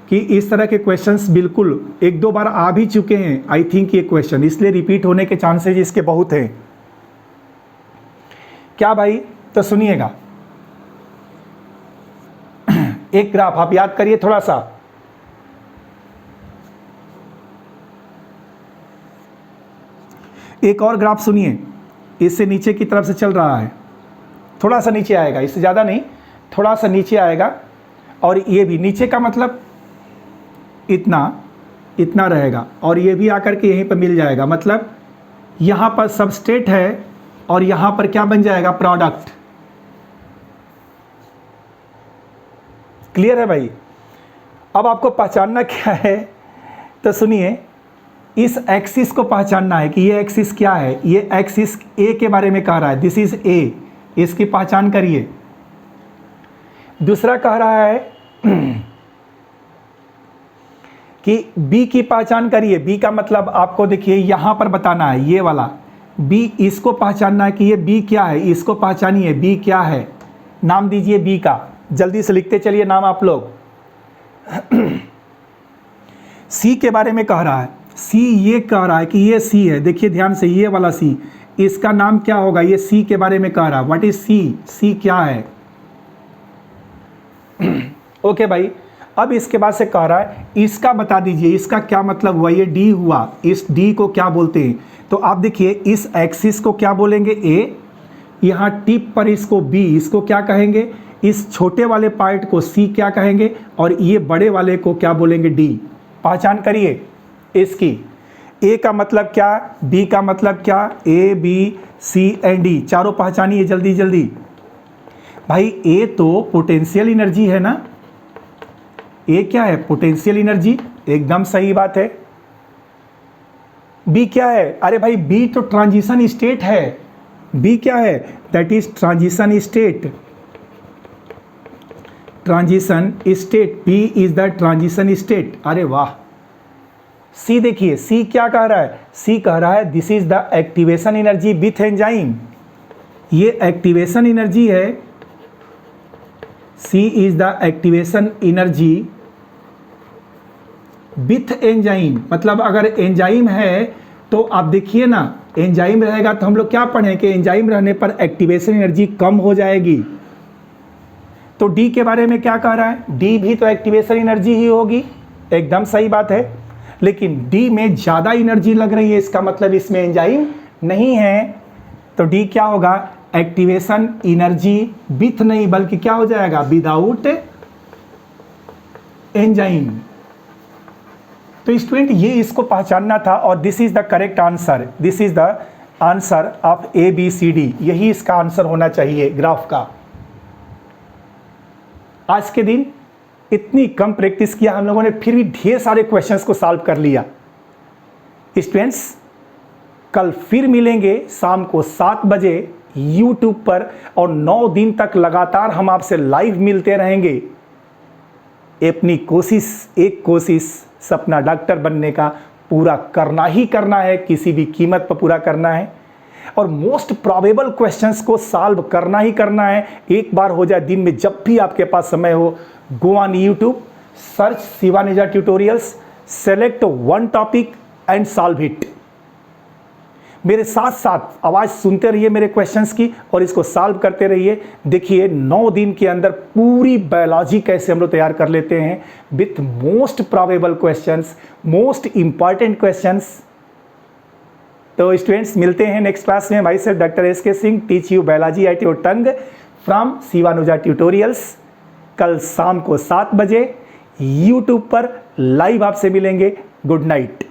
कि इस तरह के क्वेश्चंस बिल्कुल एक दो बार आ भी चुके हैं आई थिंक ये क्वेश्चन, इसलिए रिपीट होने के चांसेस इसके बहुत हैं। क्या भाई? तो सुनिएगा, एक ग्राफ आप याद करिए थोड़ा सा। एक और ग्राफ सुनिए, इससे नीचे की तरफ से चल रहा है, थोड़ा सा नीचे आएगा, इससे ज़्यादा नहीं, थोड़ा सा नीचे आएगा। और ये भी नीचे का मतलब इतना रहेगा और ये भी आकर के यहीं पर मिल जाएगा। मतलब यहाँ पर सबस्ट्रेट है और यहाँ पर क्या बन जाएगा? प्रोडक्ट। क्लियर है भाई? अब आपको पहचानना क्या है, तो सुनिए, इस एक्सिस को पहचानना है कि ये एक्सिस क्या है। ये एक्सिस ए के बारे में कह रहा है, दिस इज ए, इसकी पहचान करिए। दूसरा कह रहा है कि बी की पहचान करिए। बी का मतलब आपको देखिए यहां पर बताना है, ये वाला बी, इसको पहचानना है कि ये बी क्या है, इसको पहचानिए बी क्या है। नाम दीजिए बी का, जल्दी से लिखते चलिए नाम आप लोग। सी के बारे में कह रहा है, सी ये कह रहा है कि ये सी है, देखिए ध्यान से, ये वाला सी, इसका नाम क्या होगा? ये सी के बारे में कह रहा है। व्हाट इज सी? सी क्या है? ओके भाई, अब इसके बाद से कह रहा है इसका बता दीजिए, इसका क्या मतलब हुआ? ये डी हुआ, इस डी को क्या बोलते हैं? तो आप देखिए, इस एक्सिस को क्या बोलेंगे? ए, यहाँ टिप पर इसको बी, इसको क्या कहेंगे? इस छोटे वाले पार्ट को सी क्या कहेंगे? और ये बड़े वाले को क्या बोलेंगे? डी। पहचान करिए इसकी। ए का मतलब क्या? बी का मतलब क्या? ए, बी, सी एंड डी, चारों पहचानिए जल्दी जल्दी। भाई ए तो पोटेंशियल एनर्जी है ना, ए क्या है? पोटेंशियल एनर्जी, एकदम सही बात है। बी क्या है? अरे भाई बी तो ट्रांजिशन स्टेट है। बी क्या है? That is transition state. Transition state, B is the transition state. अरे वाह। सी देखिए, सी क्या कह रहा है? सी कह रहा है this is the activation energy with enzyme. ये एक्टिवेशन एनर्जी है, C is the activation energy with enzyme. मतलब अगर एंजाइम है तो आप देखिए ना, एंजाइम रहेगा तो हम लोग क्या पढ़ें कि एंजाइम रहने पर एक्टिवेशन एनर्जी कम हो जाएगी। तो डी के बारे में क्या कह रहा है? डी भी तो एक्टिवेशन एनर्जी ही होगी, एकदम सही बात है। लेकिन डी में ज़्यादा एनर्जी लग रही है, इसका मतलब इसमें एंजाइम नहीं है। तो डी क्या होगा? एक्टिवेशन एनर्जी विथ नहीं, बल्कि क्या हो जाएगा? Without enzyme. तो स्टूडेंट ये इसको पहचानना था और this is the correct answer. This is the answer of A B C D, यही इसका आंसर होना चाहिए ग्राफ का। आज के दिन इतनी कम प्रैक्टिस किया हम लोगों ने, फिर भी ढेर सारे क्वेश्चंस को सॉल्व कर लिया। स्टूडेंट्स कल फिर मिलेंगे शाम को 7 बजे YouTube पर और 9 दिन तक लगातार हम आपसे लाइव मिलते रहेंगे। अपनी कोशिश, एक कोशिश, सपना डॉक्टर बनने का पूरा करना ही करना है, किसी भी कीमत पर पूरा करना है और मोस्ट प्रोबेबल क्वेश्चंस को सॉल्व करना ही करना है। एक बार हो जाए, दिन में जब भी आपके पास समय हो, go on YouTube, search Shivanuja tutorials, select one topic and solve it. मेरे साथ साथ आवाज़ सुनते रहिए मेरे क्वेश्चंस की और इसको सॉल्व करते रहिए। देखिए 9 दिन के अंदर पूरी बायोलॉजी कैसे हम लोग तैयार कर लेते हैं with most probable questions, most important questions. तो स्टूडेंट्स मिलते हैं नेक्स्ट क्लास में। भाई sir doctor S K. Singh, teach you biology at your tongue from Shivanuja tutorials. कल शाम को 7 बजे YouTube पर लाइव आपसे मिलेंगे। Good night.